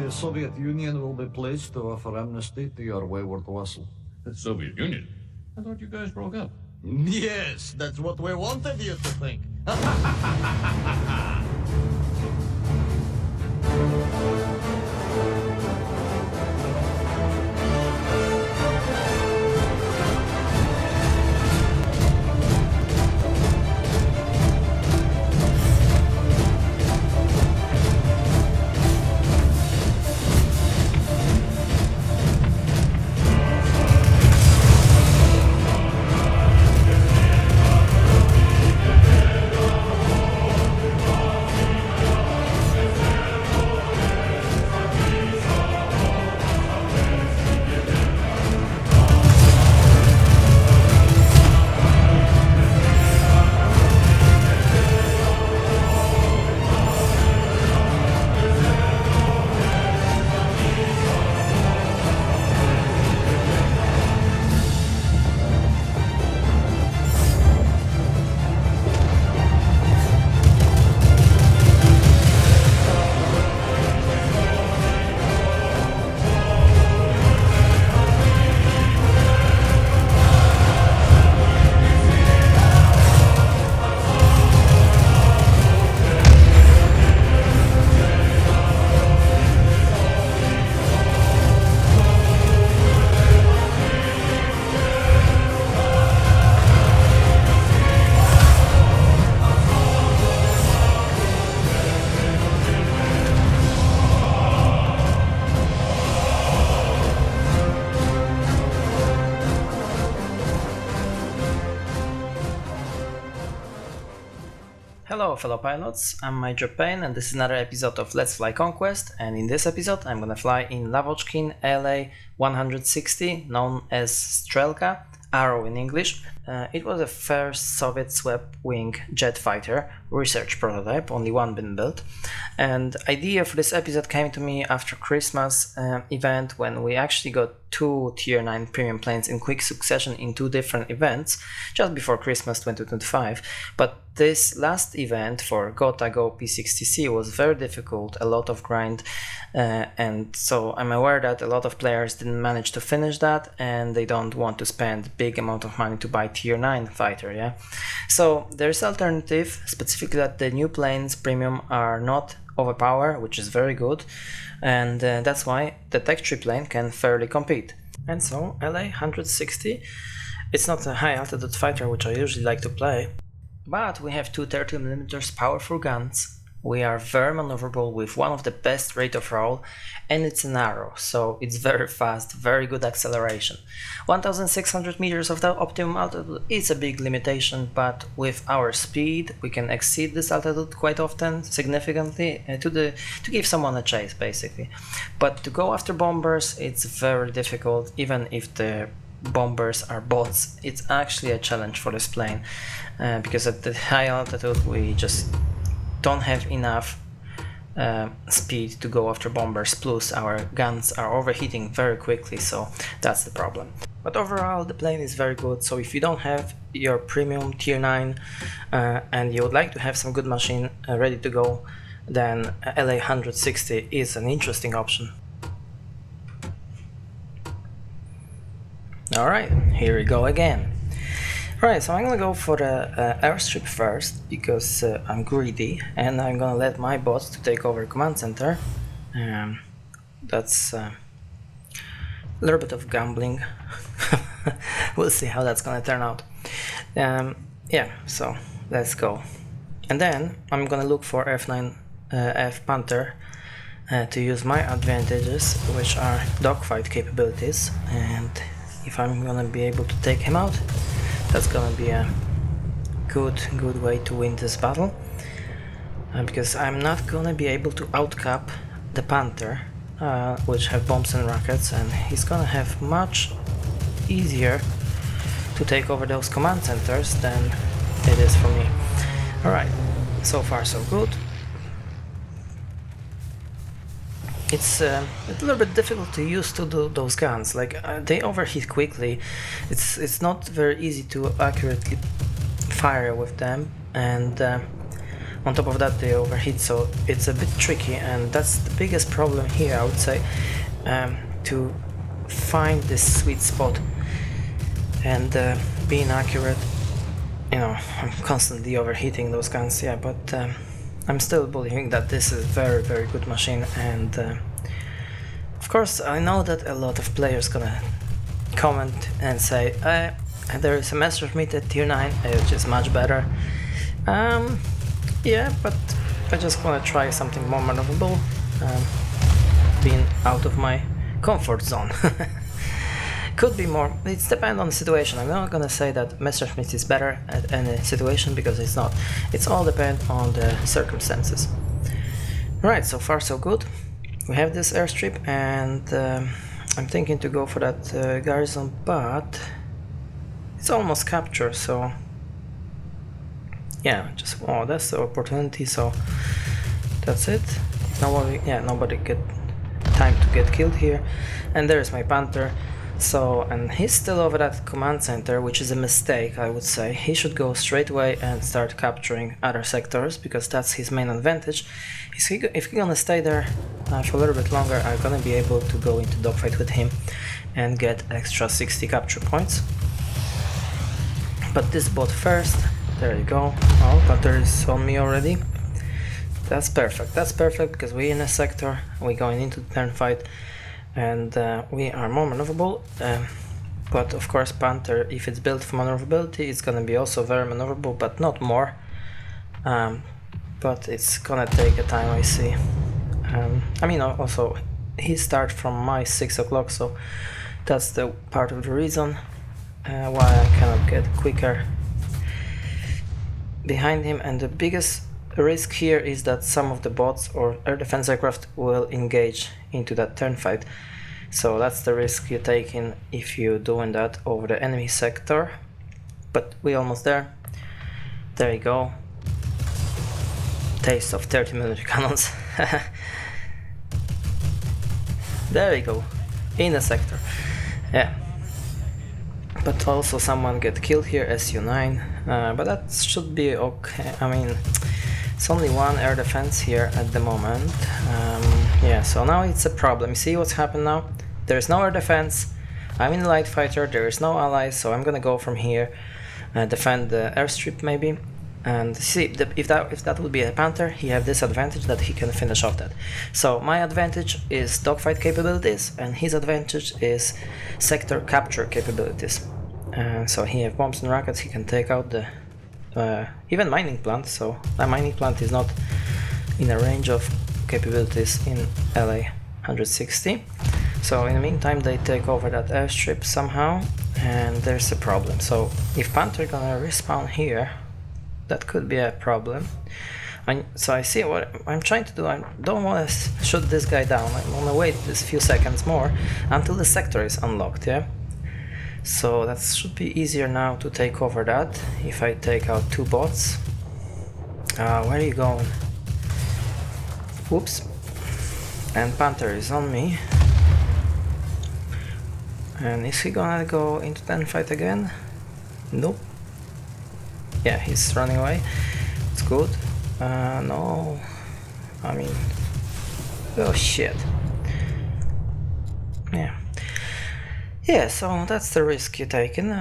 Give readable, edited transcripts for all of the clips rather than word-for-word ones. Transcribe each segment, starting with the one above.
the Soviet Union will be pleased to offer amnesty to your wayward vassal. The Soviet Union? I thought you guys broke up. Yes, that's what we wanted you to think. Hello fellow pilots, I'm Major Payne and this is another episode of Let's Fly Conquest, and in this episode I'm gonna fly in Lavochkin La-160, known as Strelka, Arrow in English. It was the first Soviet swept-wing jet fighter research prototype, only one been built, and idea for this episode came to me after Christmas event when we actually got two Tier 9 premium planes in quick succession in two different events just before Christmas 2025, but this last event for Gota Go P60C was very difficult, a lot of grind, and so I'm aware that a lot of players didn't manage to finish that and they don't want to spend big amount of money to buy Tier 9 fighter, yeah? So there's alternative, specifically that the new planes premium are not overpowered, which is very good, and that's why the Tech 3 plane can fairly compete. And so La-160, it's not a high altitude fighter which I usually like to play, but we have two 30mm powerful guns, we are very maneuverable with one of the best rate of roll, and it's an Arrow, so it's very fast, very good acceleration. 1600 meters of the optimum altitude is a big limitation, but with our speed we can exceed this altitude quite often, significantly, to give someone a chase basically. But to go after bombers it's very difficult, even if the bombers are bots. It's actually a challenge for this plane, because at the high altitude we just don't have enough speed to go after bombers, plus our guns are overheating very quickly, so that's the problem. But overall the plane is very good, so if you don't have your premium Tier 9 and you would like to have some good machine ready to go, then La-160 is an interesting option. Alright, here we go again. Alright, so I'm gonna go for the airstrip first, because I'm greedy, and I'm gonna let my bots to take over command center. That's a little bit of gambling. We'll see how that's gonna turn out. Yeah, so let's go. And then I'm gonna look for F9 F Panther to use my advantages, which are dogfight capabilities, and if I'm gonna be able to take him out, that's gonna be a good way to win this battle, because I'm not gonna be able to outcap the Panther, which have bombs and rockets, and he's gonna have much easier to take over those command centers than it is for me. Alright, so far so good. It's a little bit difficult to use to do those guns, like they overheat quickly. It's not very easy to accurately fire with them, and On top of that they overheat, so it's a bit tricky, and that's the biggest problem here, I would say, to find this sweet spot and being accurate. You know, I'm constantly overheating those guns, yeah, but I'm still believing that this is very, very good machine, and of course I know that a lot of players gonna comment and say there is a Messerschmitt at tier 9 which is much better. Yeah, but I just wanna try something more maneuverable, being out of my comfort zone. Could be more, it depends on the situation. I'm not gonna say that Messerschmitt is better at any situation, because it's not. It's all depend on the circumstances. Right, so far so good. We have this airstrip, and I'm thinking to go for that garrison, but it's almost captured, so yeah, just, oh, that's the opportunity, so that's it. Nobody get time to get killed here, and there's my Panther. So, and he's still over that command center, which is a mistake, I would say. He should go straight away and start capturing other sectors, because that's his main advantage. If he's gonna stay there for a little bit longer, I'm gonna be able to go into dogfight with him and get extra 60 capture points. But this bot first, there you go. Oh, Panther is on me already. That's perfect, because we're in a sector, we're going into the turn fight, and we are more maneuverable, but of course Panther, if it's built for maneuverability, it's gonna be also very maneuverable, but not more. But it's gonna take a time, I see. I mean, also he starts from my 6 o'clock, so that's the part of the reason why I cannot get quicker behind him. And the biggest risk here is that some of the bots or air defense aircraft will engage into that turn fight. So that's the risk you're taking if you're doing that over the enemy sector. But we're almost there. There you go. Taste of 30mm cannons. There you go. In the sector. Yeah. But also someone get killed here, SU-9. But that should be okay. I mean, it's only one air defense here at the moment. Yeah, so now it's a problem. You see what's happened now? There's no air defense. I'm in light fighter, there is no allies, so I'm gonna go from here, defend the airstrip maybe. And see, if that would be a Panther, he have this advantage that he can finish off that. So my advantage is dogfight capabilities, and his advantage is sector capture capabilities. So he have bombs and rockets, he can take out the even mining plant, so that mining plant is not in a range of capabilities in La-160. So in the meantime they take over that airstrip somehow, and there's a problem. So if Panther gonna respawn here, that could be a problem. So I see what I'm trying to do. I don't want to shoot this guy down. I want to wait this few seconds more until the sector is unlocked, yeah? So that should be easier now to take over that if I take out two bots. Where are you going? Whoops. And Panther is on me. And is he gonna go into the fight again? Nope. Yeah, he's running away. It's good. No. I mean... oh shit. Yeah. Yeah, so that's the risk you're taking.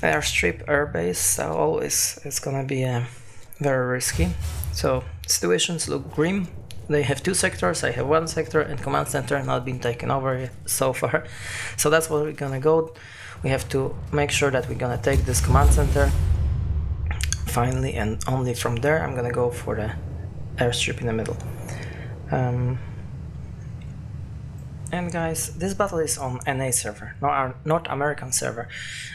Airstrip, airbase, always is gonna be very risky. So, situations look grim. They have two sectors, I have one sector, and command center not been taken over so far. So that's where we're gonna go. We have to make sure that we're gonna take this command center finally, and only from there I'm gonna go for the airstrip in the middle. And guys, this battle is on NA server, North American server.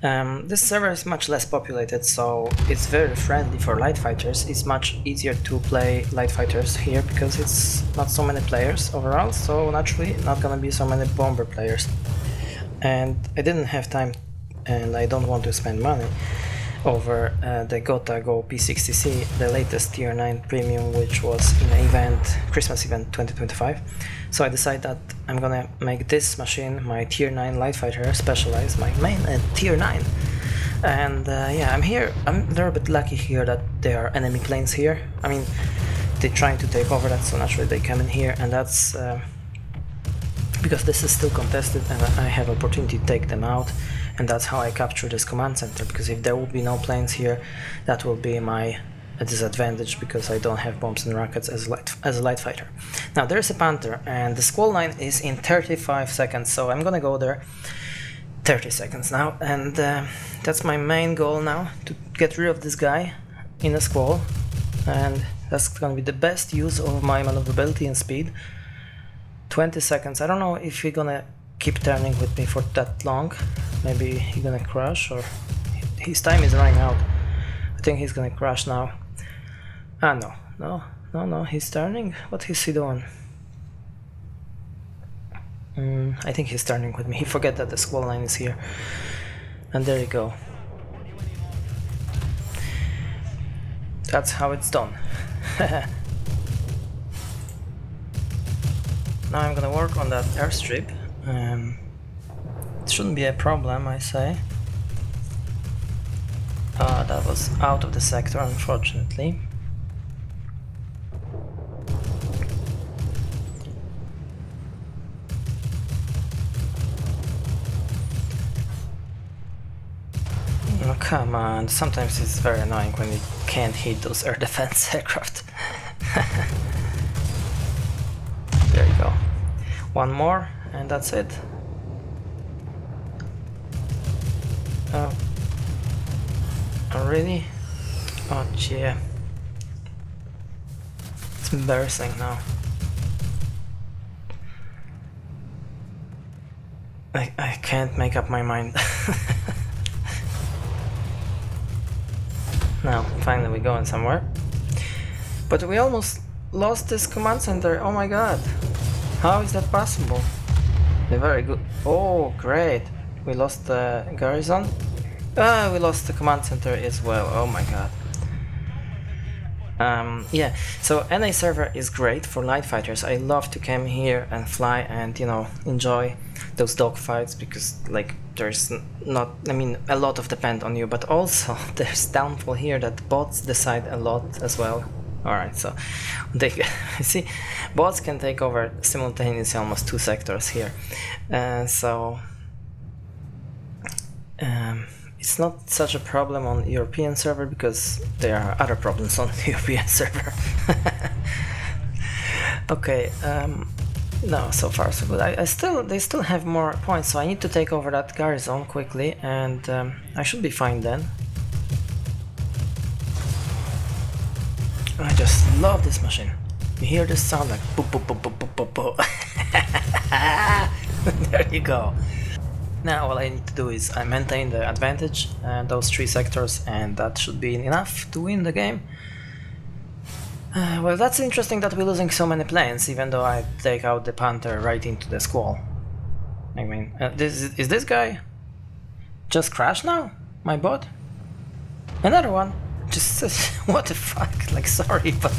This server is much less populated, so it's very friendly for light fighters. It's much easier to play light fighters here because it's not so many players overall, so naturally not gonna be so many bomber players. And I didn't have time, and I don't want to spend money over the Gotha Go P60C, the latest tier 9 premium, which was in the event, Christmas event 2025. So I decided that I'm gonna make this machine my tier 9 light fighter, specialize my main and tier 9 And yeah, I'm here. I'm a little bit lucky here that there are enemy planes here. I mean, they're trying to take over that, so naturally they come in here, and that's because this is still contested and I have opportunity to take them out, and that's how I capture this command center, because if there would be no planes here, that will be my disadvantage, because I don't have bombs and rockets as a light fighter. Now there's a Panther, and the squall line is in 35 seconds, so I'm gonna go there 30 seconds now, and that's my main goal now, to get rid of this guy in a squall, and that's gonna be the best use of my maneuverability and speed. 20 seconds. I don't know if he's gonna keep turning with me for that long. Maybe he's gonna crash, or his time is running out. I think he's gonna crash now. Ah, no, he's turning. What is he doing? I think he's turning with me. He forget that the squall line is here. And there you go. That's how it's done. Now I'm gonna work on that airstrip. It shouldn't be a problem, I say. That was out of the sector, unfortunately. Oh, come on, sometimes it's very annoying when you can't hit those air defense aircraft. There you go. One more, and that's it. Oh, really? Oh, yeah. It's embarrassing now. I can't make up my mind. Now, finally we're going somewhere. But we almost lost this command center. Oh my god. How is that possible? They're very good. Oh, great. We lost the garrison. We lost the command center as well. Oh my god. Yeah, so NA server is great for light fighters. I love to come here and fly and, you know, enjoy those dogfights, because like there's not, I mean, a lot of depend on you, but also there's downfall here that bots decide a lot as well. Alright, so they see, bots can take over simultaneously almost 2 sectors here. It's not such a problem on European server, because there are other problems on the European server. Okay, no, so far so good. They still have more points, so I need to take over that garrison quickly, and I should be fine then. I just love this machine. You hear this sound like boop boop boop boop boop boop boop. There you go. Now all I need to do is I maintain the advantage and those 3 sectors, and that should be enough to win the game. Well, that's interesting that we're losing so many planes, even though I take out the Panther right into the squall. I mean, is this guy just crashed now? My bot? Another one? Just what the fuck? Like, sorry, but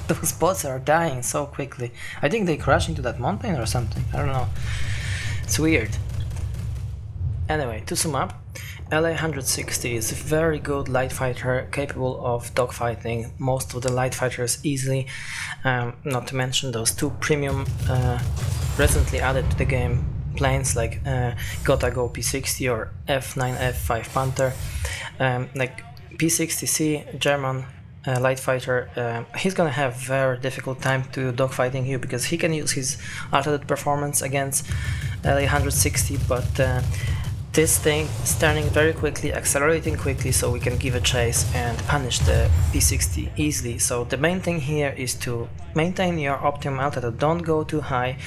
those bots are dying so quickly. I think they crash into that mountain or something. I don't know. It's weird. Anyway, to sum up, La-160 is a very good light fighter, capable of dogfighting most of the light fighters easily, not to mention those 2 premium recently added to the game planes like Gotago P60 or F9F5 Panther. Like P60C, German light fighter, he's gonna have very difficult time to dogfighting here, because he can use his altitude performance against La-160, but this thing is turning very quickly, accelerating quickly, so we can give a chase and punish the P60 easily. So the main thing here is to maintain your optimum altitude, don't go too high,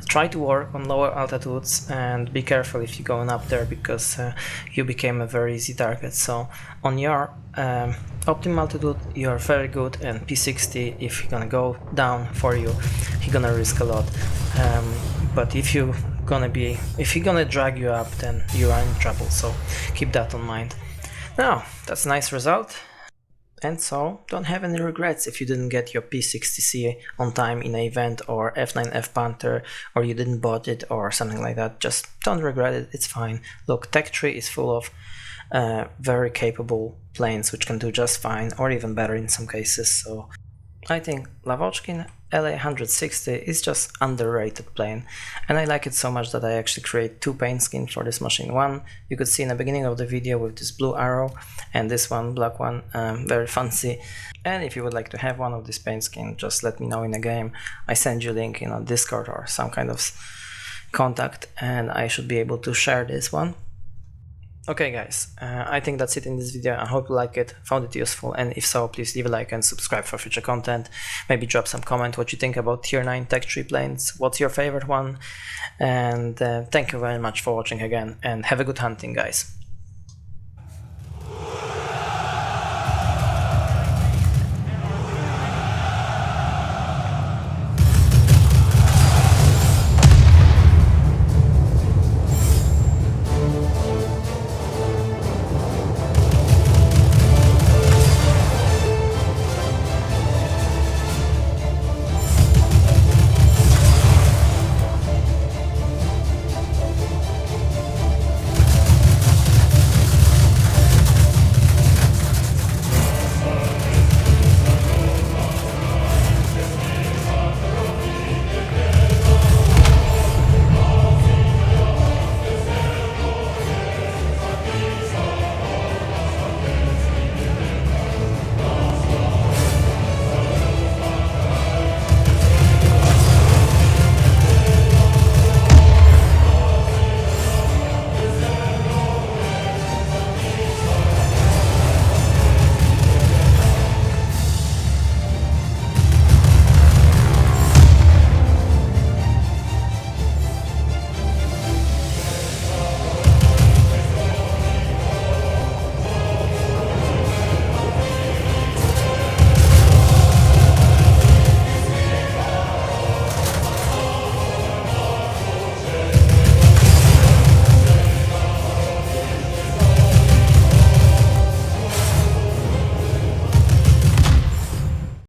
try to work on lower altitudes, and be careful if you're going up there, because you became a very easy target. So on your optimum altitude you're very good, and P60, if he's gonna go down for you, he's gonna risk a lot. But if he's gonna drag you up, then you are in trouble, so keep that in mind. Now, that's a nice result, and so don't have any regrets if you didn't get your P60C on time in an event, or F9F Panther, or you didn't bought it or something like that. Just don't regret it, it's fine. Look, Tech Tree is full of very capable planes which can do just fine or even better in some cases. So I think Lavochkin La-160 is just underrated plane, and I like it so much that I actually create two paint skins for this machine. One you could see in the beginning of the video with this blue arrow, and this one, black one, very fancy. And if you would like to have one of these paint skins, just let me know in the game. I send you a link in a Discord or some kind of contact, and I should be able to share this one. Okay guys, I think that's it in this video. I hope you like it, found it useful, and if so, please leave a like and subscribe for future content. Maybe drop some comment what you think about tier 9 tech tree planes, what's your favorite one, and thank you very much for watching again, and have a good hunting guys.